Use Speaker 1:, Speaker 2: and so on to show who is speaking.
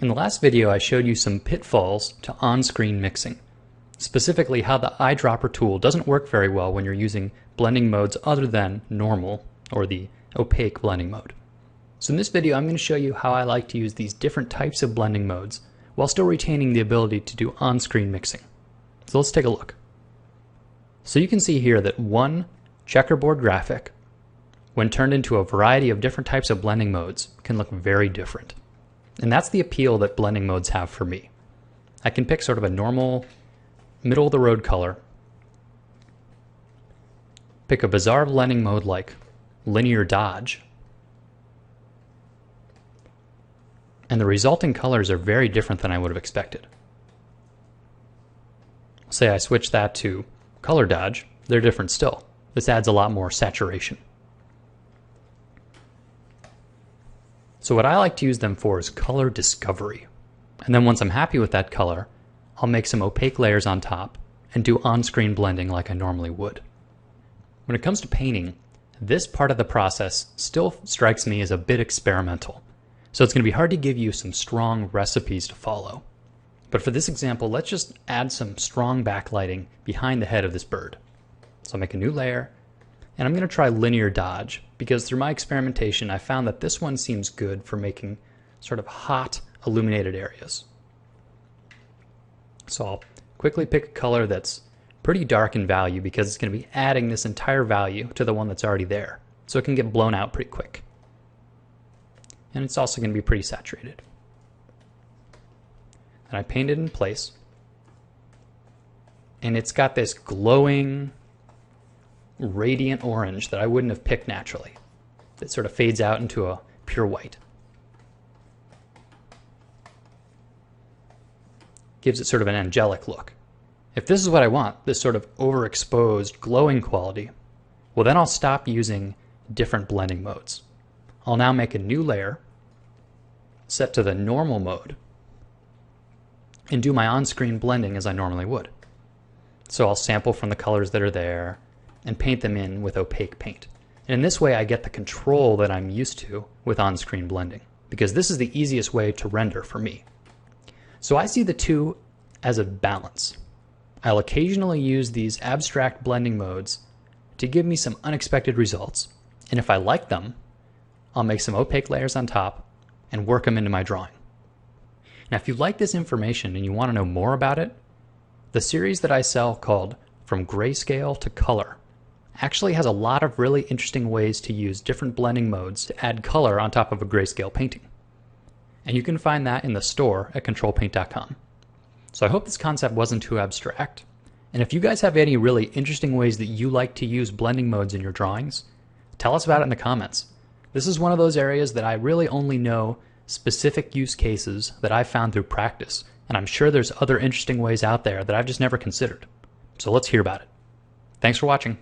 Speaker 1: In the last video, I showed you some pitfalls to on-screen mixing, specifically how the eyedropper tool doesn't work very well when you're using blending modes other than normal or the opaque blending mode. So in this video, I'm going to show you how I like to use these different types of blending modes while still retaining the ability to do on-screen mixing. So let's take a look. So you can see here that one checkerboard graphic, when turned into a variety of different types of blending modes, can look very different. And that's the appeal that blending modes have for me. I can pick sort of a normal, middle-of-the-road color, pick a bizarre blending mode like linear dodge, and the resulting colors are very different than I would have expected. Say I switch that to color dodge, they're different still. This adds a lot more saturation. So what I like to use them for is color discovery. And then once I'm happy with that color, I'll make some opaque layers on top and do on-screen blending like I normally would. When it comes to painting, this part of the process still strikes me as a bit experimental. So it's going to be hard to give you some strong recipes to follow. But for this example, let's just add some strong backlighting behind the head of this bird. So I'll make a new layer, and I'm going to try linear dodge, because through my experimentation I found that this one seems good for making sort of hot illuminated areas. So I'll quickly pick a color that's pretty dark in value because it's going to be adding this entire value to the one that's already there. So it can get blown out pretty quick. And it's also going to be pretty saturated. And I paint it in place. And it's got this glowing, radiant orange that I wouldn't have picked naturally. It sort of fades out into a pure white. Gives it sort of an angelic look. If this is what I want, this sort of overexposed glowing quality, well then I'll stop using different blending modes. I'll now make a new layer, set to the normal mode, and do my on-screen blending as I normally would. So I'll sample from the colors that are there and paint them in with opaque paint. And in this way I get the control that I'm used to with on-screen blending, because this is the easiest way to render for me. So I see the two as a balance. I'll occasionally use these abstract blending modes to give me some unexpected results, and if I like them, I'll make some opaque layers on top and work them into my drawing. Now if you like this information and you want to know more about it, the series that I sell called From Grayscale to Color actually has a lot of really interesting ways to use different blending modes to add color on top of a grayscale painting. And you can find that in the store at Ctrl+Paint.com. So I hope this concept wasn't too abstract. And if you guys have any really interesting ways that you like to use blending modes in your drawings, tell us about it in the comments. This is one of those areas that I really only know specific use cases that I've found through practice. And I'm sure there's other interesting ways out there that I've just never considered. So let's hear about it. Thanks for watching.